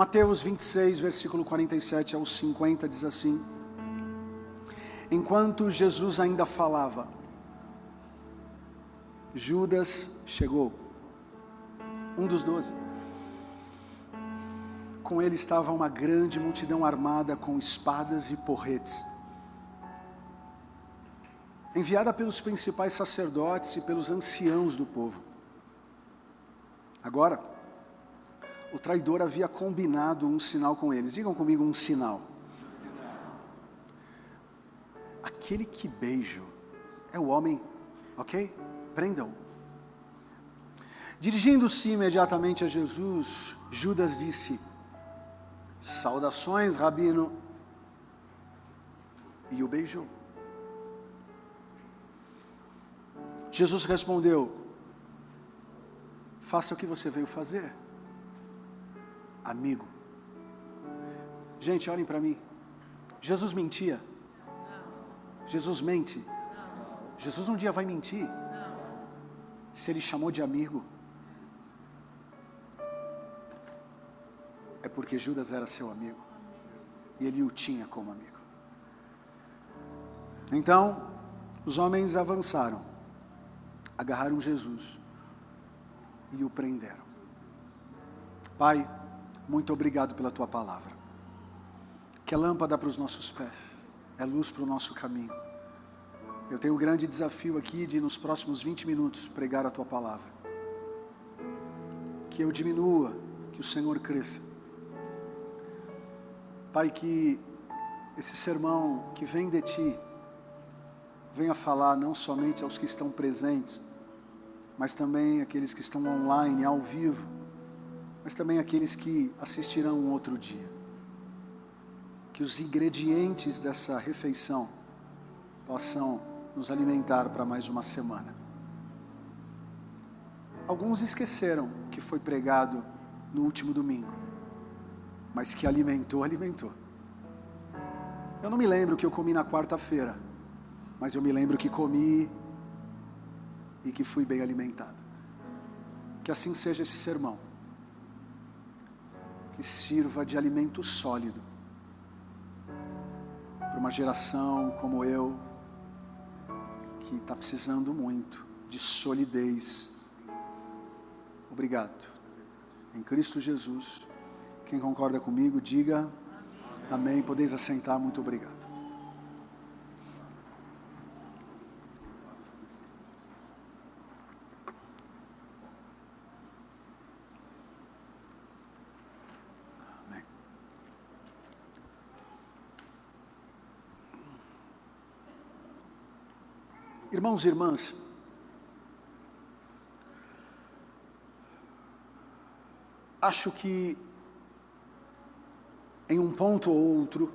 Mateus 26, versículo 47 ao 50 diz assim: enquanto Jesus ainda falava, Judas chegou, um dos 12. Com ele estava uma grande multidão armada com espadas e porretes, enviada pelos principais sacerdotes e pelos anciãos do povo. Agora, o traidor havia combinado um sinal com eles. Digam comigo, um sinal. Aquele que beijo é o homem, ok? Prendam. Dirigindo-se imediatamente a Jesus, Judas disse: saudações, Rabino, e o beijou. Jesus respondeu: faça o que você veio fazer, amigo. Gente, olhem para mim. Jesus mentia? Jesus mente? Jesus um dia vai mentir? Se ele chamou de amigo, é porque Judas era seu amigo e ele o tinha como amigo. Então, os homens avançaram, agarraram Jesus e o prenderam. Pai, muito obrigado pela tua palavra, que é lâmpada para os nossos pés, é luz para o nosso caminho. Eu tenho um grande desafio aqui de, nos próximos 20 minutos, pregar a tua palavra. Que eu diminua, que o Senhor cresça. Pai, que esse sermão que vem de ti, venha falar não somente aos que estão presentes, mas também aqueles que estão online, ao vivo, mas também aqueles que assistirão um outro dia. Que os ingredientes dessa refeição possam nos alimentar para mais uma semana. Alguns esqueceram que foi pregado no último domingo, mas que alimentou. Eu não me lembro o que eu comi na quarta-feira, mas eu me lembro que comi e que fui bem alimentado. Que assim seja esse sermão, que sirva de alimento sólido para uma geração como eu, que está precisando muito de solidez. Obrigado. Em Cristo Jesus. Quem concorda comigo, diga amém. Podeis assentar, muito obrigado. Amém. Irmãos e irmãs, acho que em um ponto ou outro,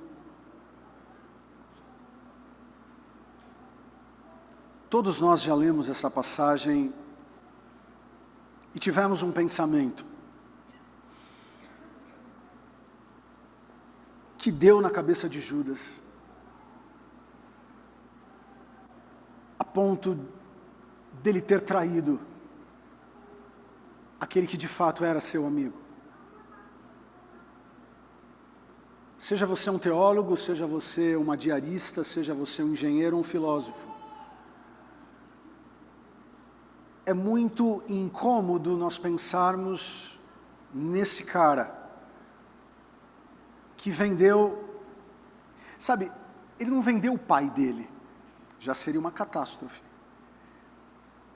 todos nós já lemos essa passagem e tivemos um pensamento que deu na cabeça de Judas, a ponto dele ter traído aquele que de fato era seu amigo. Seja você um teólogo, seja você uma diarista, seja você um engenheiro ou um filósofo, é muito incômodo nós pensarmos nesse cara que vendeu, sabe, ele não vendeu o pai dele, já seria uma catástrofe.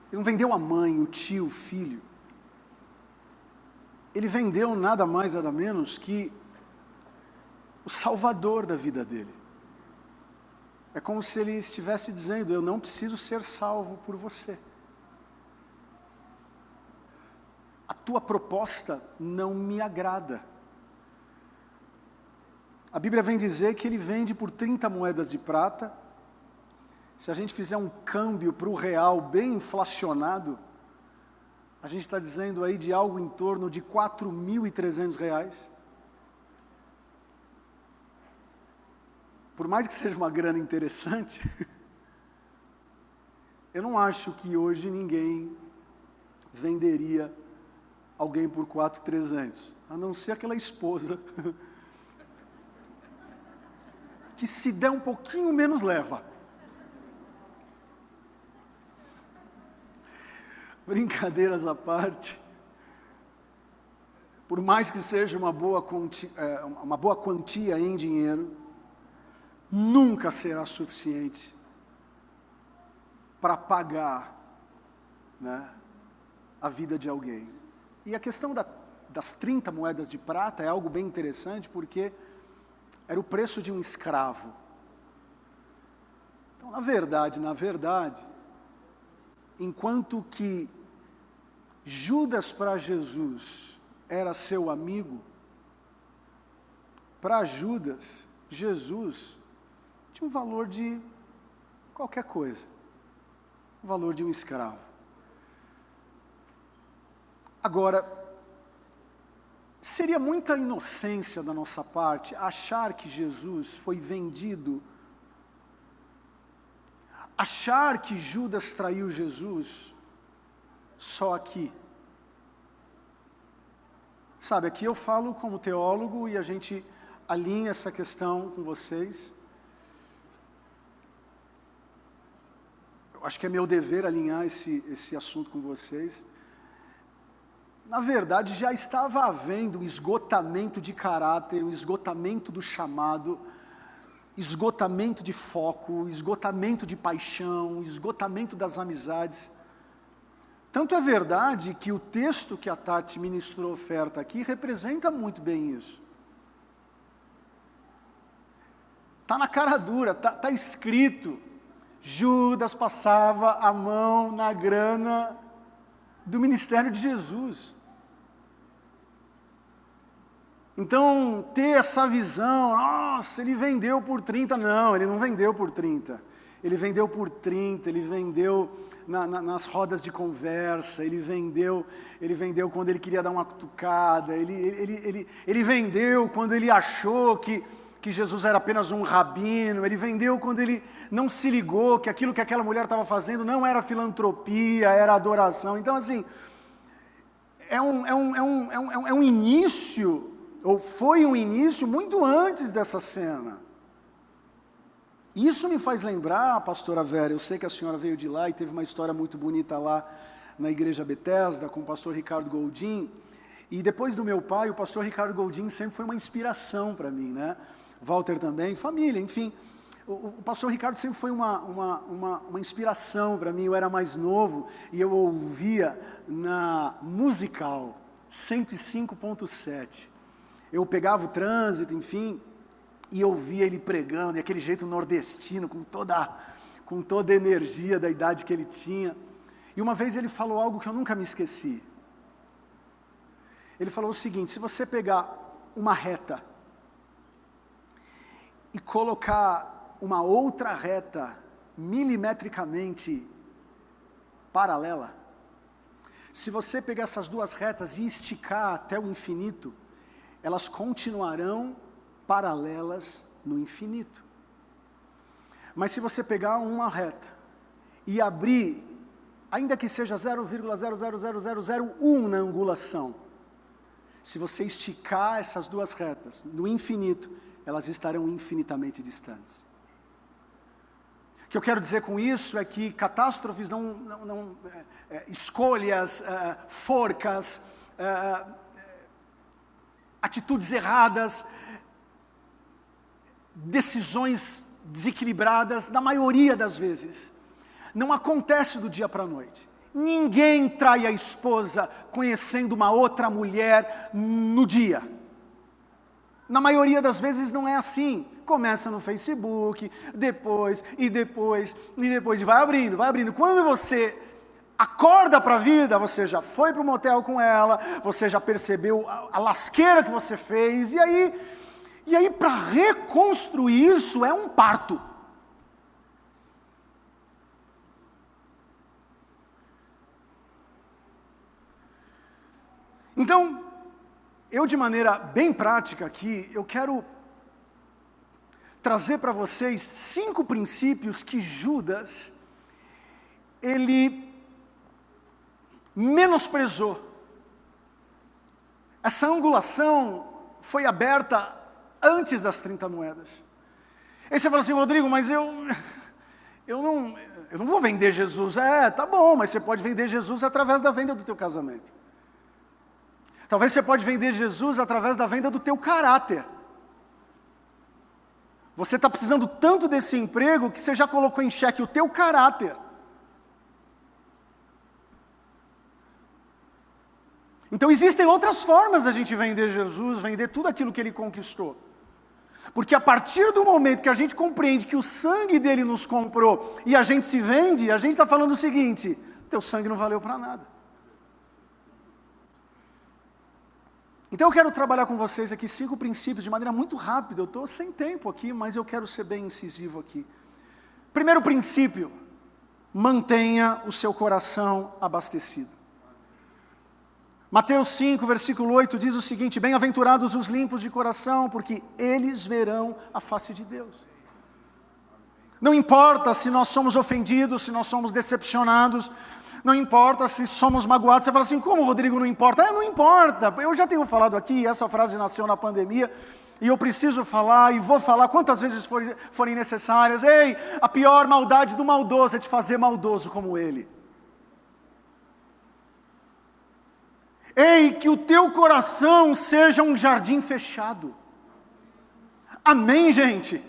Ele não vendeu a mãe, o tio, o filho. Ele vendeu nada mais, nada menos que o salvador da vida dele. É como se ele estivesse dizendo: eu não preciso ser salvo por você. A tua proposta não me agrada. A Bíblia vem dizer que ele vende por 30 moedas de prata. Se a gente fizer um câmbio para o real bem inflacionado, a gente está dizendo aí de algo em torno de R$4.300. Por mais que seja uma grana interessante, eu não acho que hoje ninguém venderia alguém por 4.300, a não ser aquela esposa que se der um pouquinho menos leva. Brincadeiras à parte, por mais que seja uma boa quantia em dinheiro, nunca será suficiente para pagar, né, a vida de alguém. E a questão das 30 moedas de prata é algo bem interessante, porque era o preço de um escravo. Então, na verdade, enquanto que Judas para Jesus era seu amigo, para Judas, Jesus tinha o valor de qualquer coisa, o valor de um escravo. Agora, seria muita inocência da nossa parte achar que Jesus foi vendido, achar que Judas traiu Jesus só aqui. Sabe, aqui eu falo como teólogo e a gente alinha essa questão com vocês. Eu acho que é meu dever alinhar esse assunto com vocês. Na verdade, já estava havendo um esgotamento de caráter, um esgotamento do chamado, esgotamento de foco, esgotamento de paixão, esgotamento das amizades. Tanto é verdade que o texto que a Tati ministrou oferta aqui representa muito bem isso. Está na cara dura, está escrito. Judas passava a mão na grana do ministério de Jesus. Então, ter essa visão, nossa, ele vendeu por 30, não, ele não vendeu por 30. Ele vendeu por 30, ele vendeu nas rodas de conversa, ele vendeu quando ele queria dar uma cutucada, ele vendeu quando ele achou que Jesus era apenas um rabino, ele vendeu quando ele não se ligou que aquilo que aquela mulher estava fazendo não era filantropia, era adoração. Então, assim, é um início, ou foi um início muito antes dessa cena. Isso me faz lembrar, pastora Vera, eu sei que a senhora veio de lá e teve uma história muito bonita lá na igreja Bethesda com o pastor Ricardo Goldin, e depois do meu pai, o pastor Ricardo Goldin sempre foi uma inspiração para mim, né? Walter também, família, enfim. O pastor Ricardo sempre foi uma inspiração para mim. Eu era mais novo e eu ouvia na Musical 105.7. Eu pegava o trânsito, enfim, e ouvia ele pregando, e aquele jeito nordestino, com toda a energia da idade que ele tinha. E uma vez ele falou algo que eu nunca me esqueci. Ele falou o seguinte: se você pegar uma reta e colocar uma outra reta milimetricamente paralela, se você pegar essas duas retas e esticar até o infinito, elas continuarão paralelas no infinito. Mas se você pegar uma reta e abrir, ainda que seja 0,00001 na angulação, se você esticar essas duas retas no infinito, elas estarão infinitamente distantes. O que eu quero dizer com isso é que catástrofes escolhas, forcas, atitudes erradas, decisões desequilibradas, na maioria das vezes, não acontece do dia para a noite. Ninguém trai a esposa conhecendo uma outra mulher no dia. Na maioria das vezes não é assim. Começa no Facebook, depois, e vai abrindo. Quando você acorda para a vida, você já foi para o motel com ela, você já percebeu a lasqueira que você fez, e aí para reconstruir isso é um parto. Então, eu de maneira bem prática aqui, eu quero trazer para vocês 5 princípios que Judas, ele menosprezou Essa angulação foi aberta antes das 30 moedas. Aí você fala assim, Rodrigo, mas eu não vou vender Jesus. Tá bom, mas você pode vender Jesus através da venda do teu casamento. Talvez você pode vender Jesus através da venda do teu caráter. Você está precisando tanto desse emprego que você já colocou em xeque o teu caráter. Então existem outras formas a gente vender Jesus, vender tudo aquilo que Ele conquistou. Porque a partir do momento que a gente compreende que o sangue dele nos comprou e a gente se vende, a gente está falando o seguinte, teu sangue não valeu para nada. Então eu quero trabalhar com vocês aqui 5 princípios de maneira muito rápida. Eu estou sem tempo aqui, mas eu quero ser bem incisivo aqui. Primeiro princípio, mantenha o seu coração abastecido. Mateus 5, versículo 8 diz o seguinte, bem-aventurados os limpos de coração, porque eles verão a face de Deus. Não importa se nós somos ofendidos, se nós somos decepcionados, não importa se somos magoados. Você fala assim, como, Rodrigo, não importa? Não importa, eu já tenho falado aqui, essa frase nasceu na pandemia, e eu preciso falar, e vou falar quantas vezes forem necessárias. Ei, a pior maldade do maldoso é te fazer maldoso como ele. Ei, que o teu coração seja um jardim fechado. Amém, gente?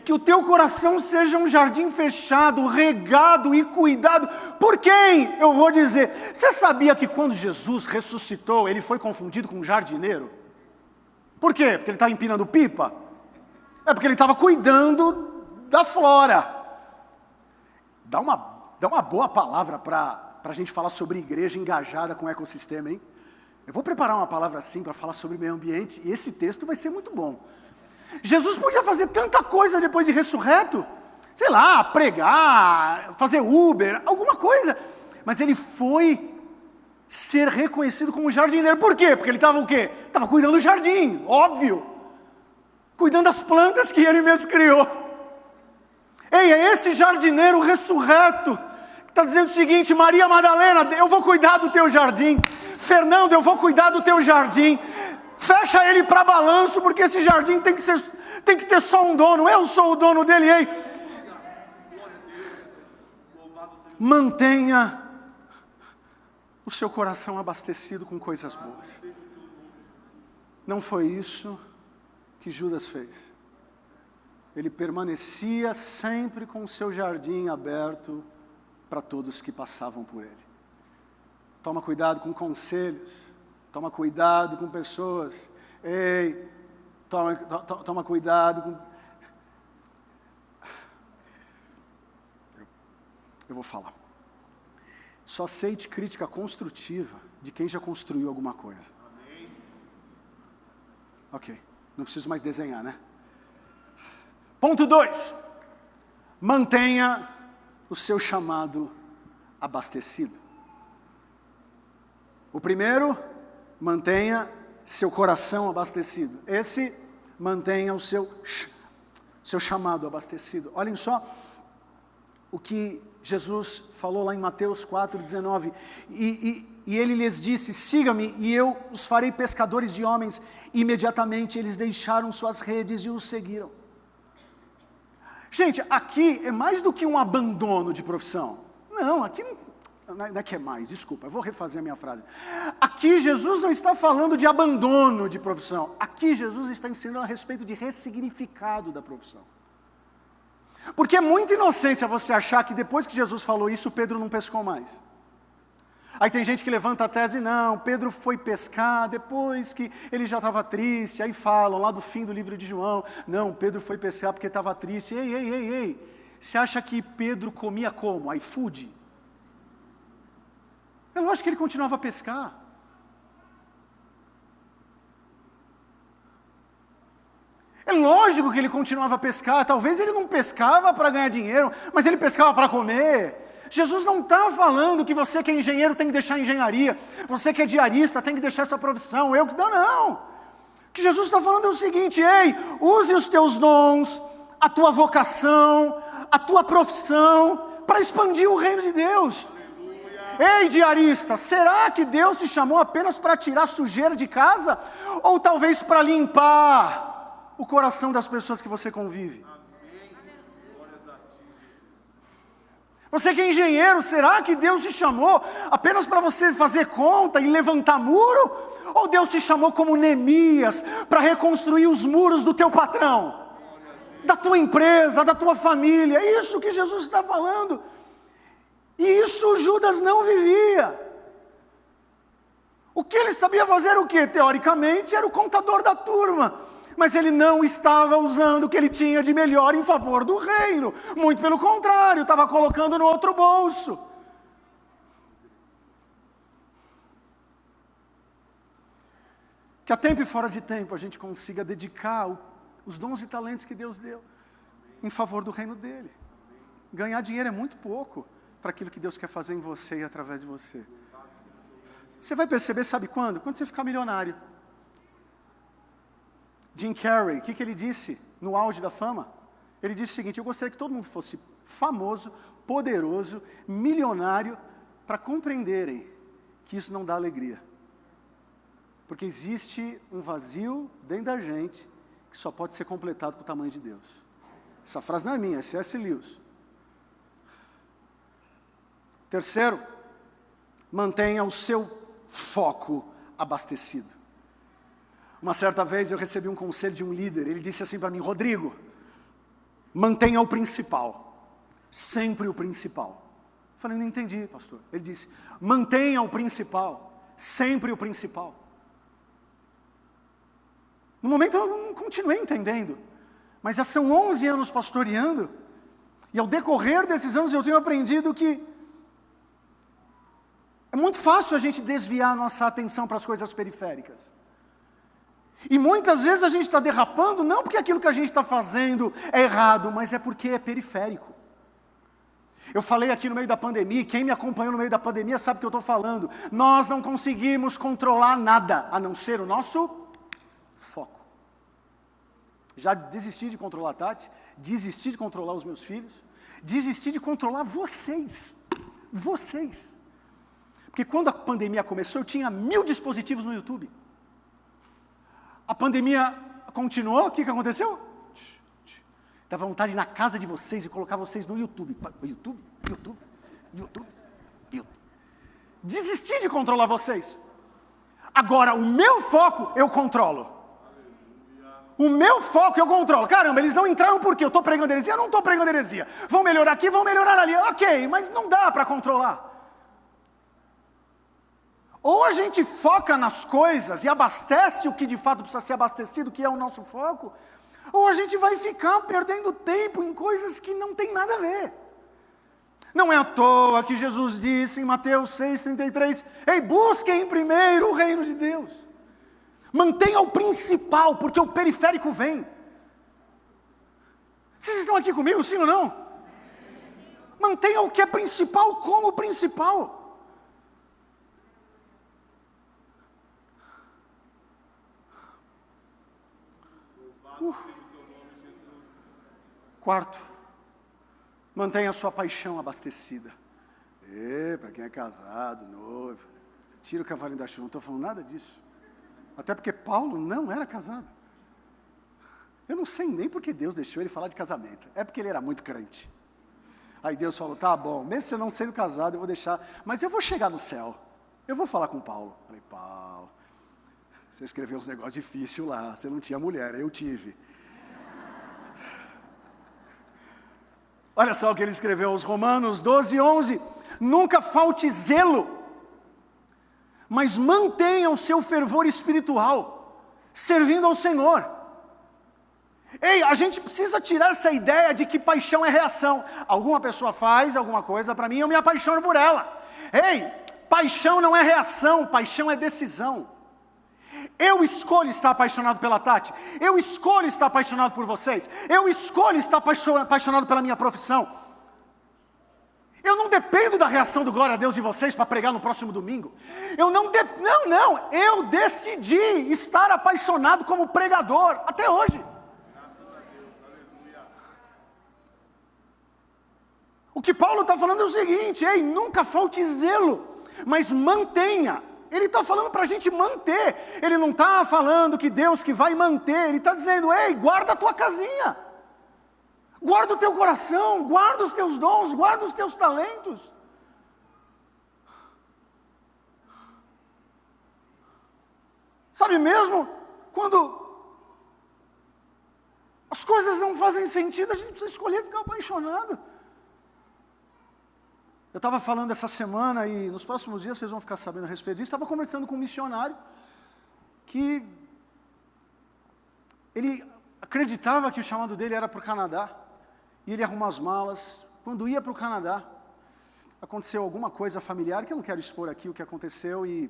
Que o teu coração seja um jardim fechado, regado e cuidado. Por quem? Eu vou dizer, você sabia que quando Jesus ressuscitou, ele foi confundido com um jardineiro? Por quê? Porque ele estava empinando pipa? É porque ele estava cuidando da flora. Dá uma boa palavra para a gente falar sobre igreja engajada com o ecossistema, hein? Eu vou preparar uma palavra assim para falar sobre meio ambiente, e esse texto vai ser muito bom. Jesus podia fazer tanta coisa depois de ressurreto, sei lá, pregar, fazer Uber, alguma coisa, mas ele foi ser reconhecido como jardineiro. Por quê? Porque ele estava o quê? Estava cuidando do jardim, óbvio, cuidando das plantas que ele mesmo criou. Ei, é esse jardineiro ressurreto está dizendo o seguinte, Maria Madalena, eu vou cuidar do teu jardim. Fernando, eu vou cuidar do teu jardim. Fecha ele para balanço, porque esse jardim tem que ter só um dono. Eu sou o dono dele. Ei, mantenha o seu coração abastecido com coisas boas. Não foi isso que Judas fez. Ele permanecia sempre com o seu jardim aberto para todos que passavam por ele. Toma cuidado com conselhos, toma cuidado com pessoas. Ei, toma cuidado com... Eu vou falar. Só aceite crítica construtiva de quem já construiu alguma coisa. Ok, não preciso mais desenhar, né? Ponto 2. Mantenha o seu chamado abastecido. O primeiro, mantenha seu coração abastecido. Esse, mantenha o seu chamado abastecido. Olhem só o que Jesus falou lá em Mateus 4,19. E ele lhes disse, siga-me e eu os farei pescadores de homens. Imediatamente eles deixaram suas redes e os seguiram. Gente, aqui é mais do que um abandono de profissão. Não, aqui não é que é mais, desculpa, eu vou refazer a minha frase. Aqui Jesus não está falando de abandono de profissão. Aqui Jesus está ensinando a respeito de ressignificado da profissão. Porque é muita inocência você achar que depois que Jesus falou isso, Pedro não pescou mais. Aí tem gente que levanta a tese, não, Pedro foi pescar depois que ele já estava triste. Aí falam lá do fim do livro de João, não, Pedro foi pescar porque estava triste. Ei, você acha que Pedro comia como? iFood? É lógico que ele continuava a pescar. É lógico que ele continuava a pescar. Talvez ele não pescava para ganhar dinheiro, mas ele pescava para comer. Jesus não está falando que você que é engenheiro tem que deixar a engenharia, você que é diarista tem que deixar essa profissão, não. O que Jesus está falando é o seguinte, ei, use os teus dons, a tua vocação, a tua profissão, para expandir o reino de Deus. Ei, diarista, será que Deus te chamou apenas para tirar sujeira de casa? Ou talvez para limpar o coração das pessoas que você convive? Você que é engenheiro, será que Deus te chamou apenas para você fazer conta e levantar muro? Ou Deus te chamou como Neemias para reconstruir os muros do teu patrão? Da tua empresa, da tua família? É isso que Jesus está falando. E isso Judas não vivia. O que ele sabia fazer era o quê? Teoricamente era o contador da turma. Mas ele não estava usando o que ele tinha de melhor em favor do reino. Muito pelo contrário, estava colocando no outro bolso. Que a tempo e fora de tempo a gente consiga dedicar os dons e talentos que Deus deu em favor do reino dele. Ganhar dinheiro é muito pouco para aquilo que Deus quer fazer em você e através de você. Você vai perceber, sabe quando? Quando você ficar milionário. Jim Carrey, o que ele disse no auge da fama? Ele disse o seguinte: eu gostaria que todo mundo fosse famoso, poderoso, milionário, para compreenderem que isso não dá alegria. Porque existe um vazio dentro da gente que só pode ser completado com o tamanho de Deus. Essa frase não é minha, é C.S. Lewis. Terceiro, mantenha o seu foco abastecido. Uma certa vez eu recebi um conselho de um líder, ele disse assim para mim: Rodrigo, mantenha o principal, sempre o principal. Eu falei: não entendi, pastor. Ele disse: mantenha o principal, sempre o principal. No momento eu não continuei entendendo, mas já são 11 anos pastoreando, e ao decorrer desses anos eu tenho aprendido que é muito fácil a gente desviar a nossa atenção para as coisas periféricas. E muitas vezes a gente está derrapando, não porque aquilo que a gente está fazendo é errado, mas é porque é periférico. Eu falei aqui no meio da pandemia, quem me acompanhou no meio da pandemia sabe o que eu estou falando. Nós não conseguimos controlar nada, a não ser o nosso foco. Já desisti de controlar a Tati, desisti de controlar os meus filhos, desisti de controlar vocês. Vocês. Porque quando a pandemia começou, eu tinha 1000 dispositivos no YouTube. A pandemia continuou, o que aconteceu? Dava vontade de ir na casa de vocês e colocar vocês no YouTube. YouTube. Desisti de controlar vocês. Agora, o meu foco eu controlo. O meu foco eu controlo. Caramba, eles não entraram por quê? Eu estou pregando heresia? Eu não estou pregando heresia. Vão melhorar aqui, vão melhorar ali. Ok, mas não dá para controlar. Ou a gente foca nas coisas e abastece o que de fato precisa ser abastecido, que é o nosso foco, ou a gente vai ficar perdendo tempo em coisas que não tem nada a ver. Não é à toa que Jesus disse em Mateus 6,33, ei, busquem primeiro o reino de Deus. Mantenha o principal, porque o periférico vem. Vocês estão aqui comigo, sim ou não? Mantenha o que é principal como principal. Quarto, mantenha a sua paixão abastecida. Para quem é casado, noivo, tira o cavalinho da chuva, não estou falando nada disso. Até porque Paulo não era casado. Eu não sei nem porque Deus deixou ele falar de casamento. É porque ele era muito crente. Aí Deus falou, tá bom, mesmo você não sendo casado, eu vou deixar, mas eu vou chegar no céu. Eu vou falar com Paulo. Falei, Paulo, você escreveu uns negócios difíceis lá, você não tinha mulher, eu tive. Olha só o que ele escreveu aos Romanos 12:11. Nunca falte zelo, mas mantenha o seu fervor espiritual, servindo ao Senhor. Ei, a gente precisa tirar essa ideia de que paixão é reação. Alguma pessoa faz alguma coisa para mim, eu me apaixono por ela. Ei, paixão não é reação, paixão é decisão. Eu escolho estar apaixonado pela Tati. Eu escolho estar apaixonado por vocês. Eu escolho estar apaixonado pela minha profissão. Eu não dependo da reação do glória a Deus de vocês para pregar no próximo domingo. Eu decidi estar apaixonado como pregador até hoje. Graças a Deus, aleluia. O que Paulo está falando é o seguinte, ei, nunca falte zelo. mas mantenha. Ele está falando para a gente manter. Ele não está falando que Deus que vai manter. Ele está dizendo, ei, guarda a tua casinha. Guarda o teu coração, guarda os teus dons, guarda os teus talentos. Sabe mesmo, quando as coisas não fazem sentido, a gente precisa escolher ficar apaixonado. Eu estava falando essa semana e nos próximos dias vocês vão ficar sabendo a respeito disso. Estava conversando com um missionário que ele acreditava que o chamado dele era para o Canadá. E ele arrumou as malas. Quando ia para o Canadá, aconteceu alguma coisa familiar, que eu não quero expor aqui o que aconteceu, e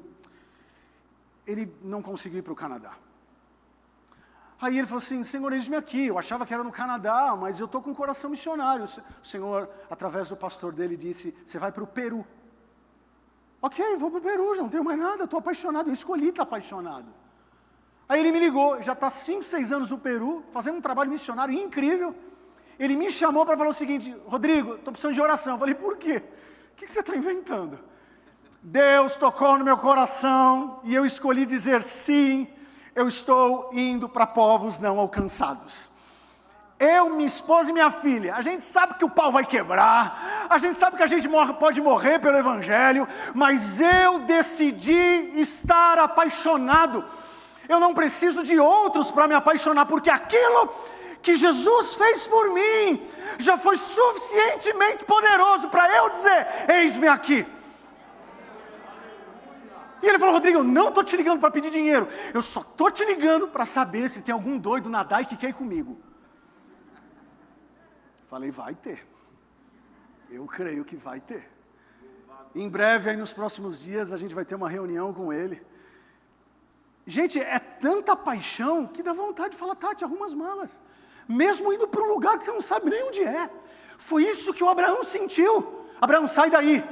ele não conseguiu ir para o Canadá. Aí ele falou assim, Senhor, eis-me aqui, eu achava que era no Canadá, mas eu estou com um coração missionário. O Senhor, através do pastor dele, disse, você vai para o Peru. Ok, vou para o Peru, já não tenho mais nada, estou apaixonado, eu escolhi estar apaixonado. Aí ele me ligou, já está 5, 6 anos no Peru, fazendo um trabalho missionário incrível. Ele me chamou para falar o seguinte, Rodrigo, estou precisando de oração. Eu falei, por quê? O que você está inventando? Deus tocou no meu coração e eu escolhi dizer sim, eu estou indo para povos não alcançados. Eu, minha esposa e minha filha, a gente sabe que o pau vai quebrar, a gente sabe que a gente pode morrer pelo Evangelho, mas eu decidi estar apaixonado. Eu não preciso de outros para me apaixonar, porque aquilo que Jesus fez por mim já foi suficientemente poderoso para eu dizer, eis-me aqui. E ele falou, Rodrigo, eu não estou te ligando para pedir dinheiro, eu só estou te ligando para saber se tem algum doido na DAI que quer ir comigo. Falei, vai ter. Eu creio que vai ter. Em breve, aí nos próximos dias, a gente vai ter uma reunião com ele. Gente, é tanta paixão que dá vontade de falar, Tati, arruma as malas. Mesmo indo para um lugar que você não sabe nem onde é. Foi isso que o Abraão sentiu. Abraão, sai daí.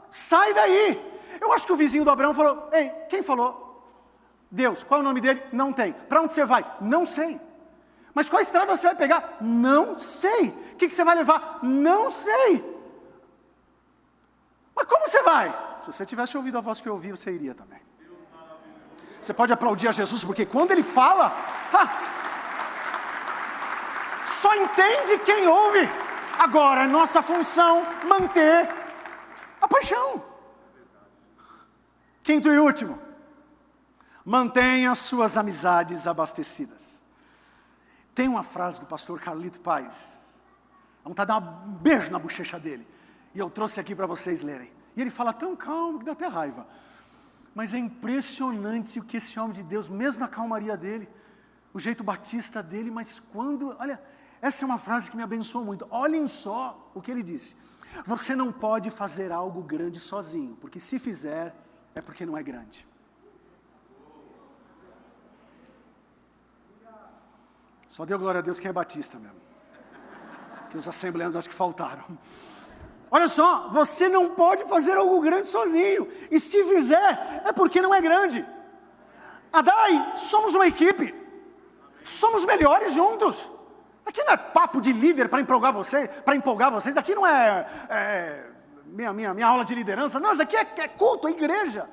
Sai daí. Eu acho que o vizinho do Abraão falou, ei, quem falou? Deus, qual é o nome dele? Não tem. Para onde você vai? Não sei. Mas qual estrada você vai pegar? Não sei. O que você vai levar? Não sei. Mas como você vai? Se você tivesse ouvido a voz que eu ouvi, você iria também. Você pode aplaudir a Jesus, porque quando ele fala, só entende quem ouve. Agora, é nossa função manter a paixão. Quinto e último, mantenha suas amizades abastecidas. Tem uma frase do pastor Carlito Paes, dá vontade de dar um beijo na bochecha dele, e eu trouxe aqui para vocês lerem. E ele fala tão calmo que dá até raiva. Mas é impressionante o que esse homem de Deus, mesmo na calmaria dele, o jeito batista dele, mas quando, olha, essa é uma frase que me abençoou muito. Olhem só o que ele disse. Você não pode fazer algo grande sozinho, porque se fizer, é porque não é grande. Só deu glória a Deus quem é batista mesmo. Que os assembleanos acho que faltaram. Olha só, você não pode fazer algo grande sozinho. E se fizer, é porque não é grande. Adai, somos uma equipe. Somos melhores juntos. Aqui não é papo de líder para empolgar vocês. Aqui não é minha aula de liderança. Não, isso aqui é culto, é igreja.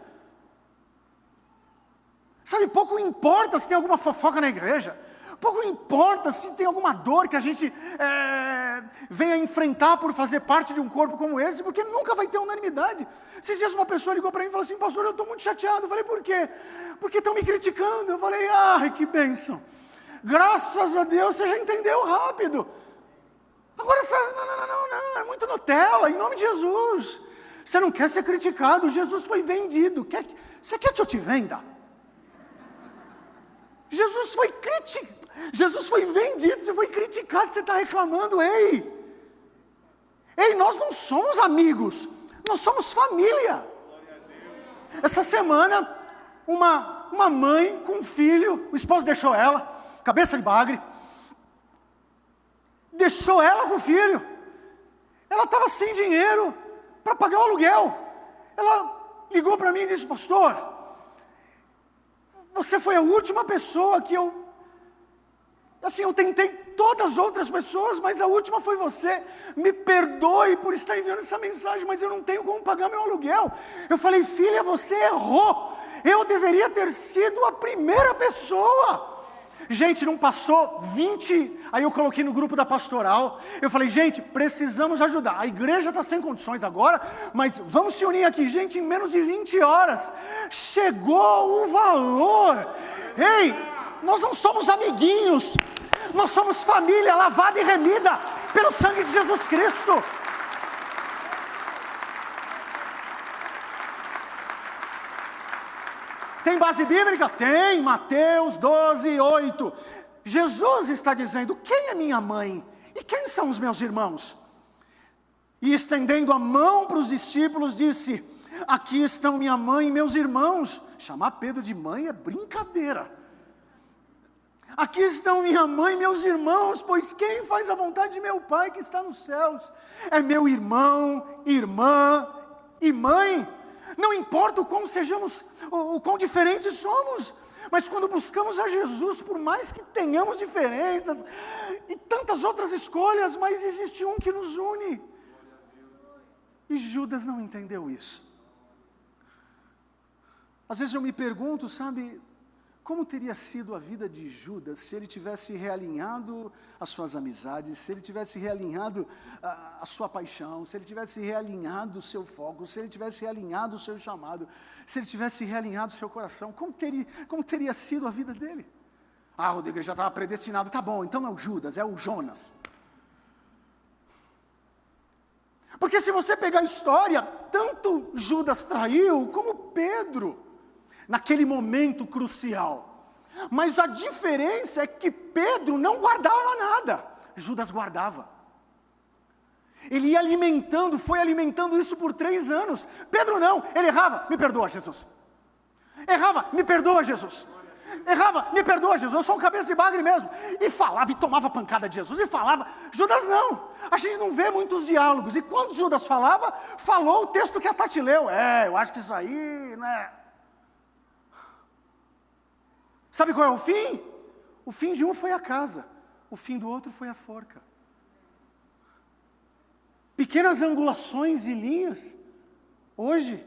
Sabe, pouco importa se tem alguma fofoca na igreja. Pouco importa se tem alguma dor que a gente venha enfrentar por fazer parte de um corpo como esse, porque nunca vai ter unanimidade. Esses dias uma pessoa ligou para mim e falou assim, pastor, eu estou muito chateado. Eu falei, por quê? Porque estão me criticando. Eu falei, ai, que bênção. Graças a Deus, você já entendeu rápido. Agora, não, é muito Nutella, em nome de Jesus. Você não quer ser criticado, Jesus foi vendido. Você quer que eu te venda? Jesus foi vendido, você foi criticado, você está reclamando, ei, nós não somos amigos, nós somos família. Essa semana, uma mãe com um filho, o esposo deixou ela, cabeça de bagre, deixou ela com o filho, ela estava sem dinheiro para pagar o aluguel, ela ligou para mim e disse, pastor, você foi a última pessoa que eu Assim, eu tentei todas as outras pessoas, mas a última foi você. Me perdoe por estar enviando essa mensagem, mas eu não tenho como pagar meu aluguel. Eu falei, filha, você errou. Eu deveria ter sido a primeira pessoa. Gente, não passou 20, aí eu coloquei no grupo da pastoral, eu falei, gente, precisamos ajudar, a igreja está sem condições agora, mas vamos se unir aqui, gente, em menos de 20 horas, chegou o valor. Ei, nós não somos amiguinhos, nós somos família lavada e remida pelo sangue de Jesus Cristo. Tem base bíblica? Tem, Mateus 12, 8. Jesus está dizendo, quem é minha mãe? E quem são os meus irmãos? E estendendo a mão para os discípulos, disse, aqui estão minha mãe e meus irmãos. Chamar Pedro de mãe é brincadeira. Aqui estão minha mãe e meus irmãos, pois quem faz a vontade de meu Pai que está nos céus? É meu irmão, irmã e mãe. Não importa o quão sejamos, o quão diferentes somos, mas quando buscamos a Jesus, por mais que tenhamos diferenças e tantas outras escolhas, mas existe um que nos une. E Judas não entendeu isso. Às vezes eu me pergunto, sabe, como teria sido a vida de Judas se ele tivesse realinhado as suas amizades, se ele tivesse realinhado a sua paixão, se ele tivesse realinhado o seu foco, se ele tivesse realinhado o seu chamado, se ele tivesse realinhado o seu coração, como teria sido a vida dele? Ah, Rodrigo, já estava predestinado, tá bom, então é o Judas, é o Jonas. Porque se você pegar a história, tanto Judas traiu como Pedro, naquele momento crucial. Mas a diferença é que Pedro não guardava nada, Judas guardava. Ele ia alimentando, foi alimentando isso por 3 anos. Pedro não, ele errava, me perdoa Jesus. Errava, me perdoa Jesus. Errava, me perdoa Jesus, eu sou um cabeça de bagre mesmo. E falava e tomava pancada de Jesus, e falava. Judas não, a gente não vê muitos diálogos. E quando Judas falava, falou o texto que a Tati leu. Eu acho que isso aí, né? Sabe qual é o fim? O fim de um foi a casa, o fim do outro foi a forca. Pequenas angulações de linhas, hoje,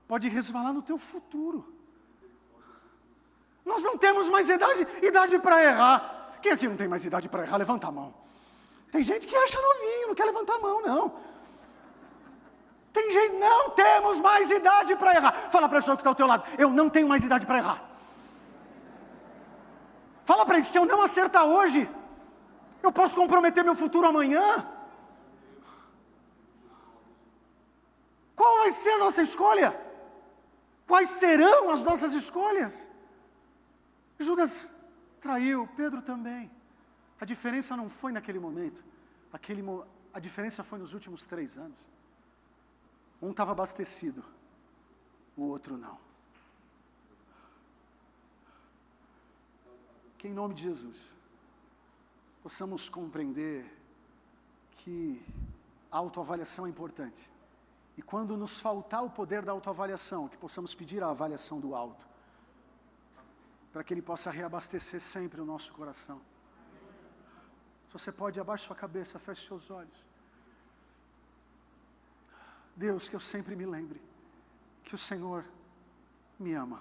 pode resvalar no teu futuro. Nós não temos mais idade para errar. Quem aqui não tem mais idade para errar? Levanta a mão. Tem gente que acha novinho, não quer levantar a mão, não. Tem gente, não temos mais idade para errar. Fala para a pessoa que está ao teu lado, eu não tenho mais idade para errar. Fala para ele, se eu não acertar hoje, eu posso comprometer meu futuro amanhã. Qual vai ser a nossa escolha? Quais serão as nossas escolhas? Judas traiu, Pedro também. A diferença não foi naquele momento. A diferença foi nos últimos 3 anos. Um estava abastecido, o outro não. Que em nome de Jesus, possamos compreender que a autoavaliação é importante. E quando nos faltar o poder da autoavaliação, que possamos pedir a avaliação do alto, para que Ele possa reabastecer sempre o nosso coração. Se você pode, abaixe sua cabeça, feche seus olhos. Deus, que eu sempre me lembre que o Senhor me ama.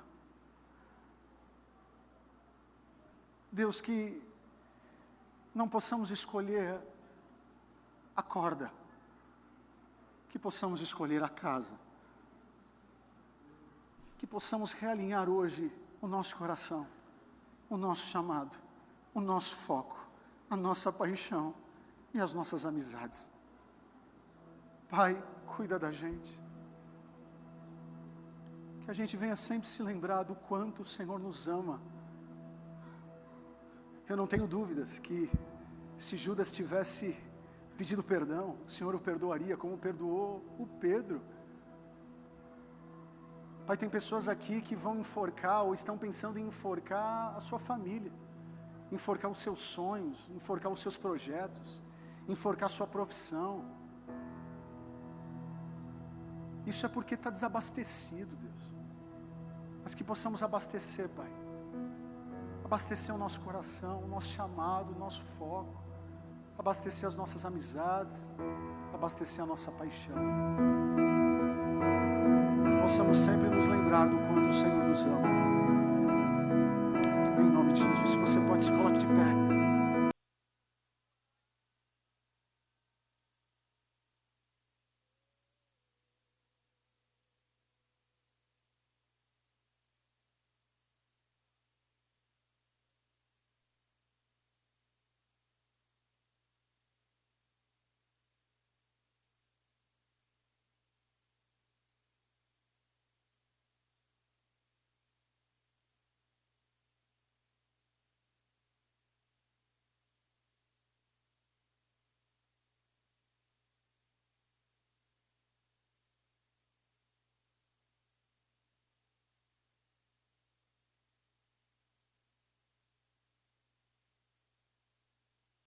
Deus, que não possamos escolher a corda, que possamos escolher a casa, que possamos realinhar hoje o nosso coração, o nosso chamado, o nosso foco, a nossa paixão e as nossas amizades. Pai, cuida da gente, que a gente venha sempre se lembrar do quanto o Senhor nos ama. Eu não tenho dúvidas que se Judas tivesse pedido perdão, o Senhor o perdoaria como perdoou o Pedro. Pai, tem pessoas aqui que vão enforcar ou estão pensando em enforcar a sua família, enforcar os seus sonhos, enforcar os seus projetos, enforcar a sua profissão. Isso é porque está desabastecido, Deus. Mas que possamos abastecer, Pai. abastecer o nosso coração, o nosso chamado, o nosso foco, abastecer as nossas amizades, abastecer a nossa paixão. Que possamos sempre nos lembrar do quanto o Senhor nos ama. Em nome de Jesus, se você pode, se coloque de pé.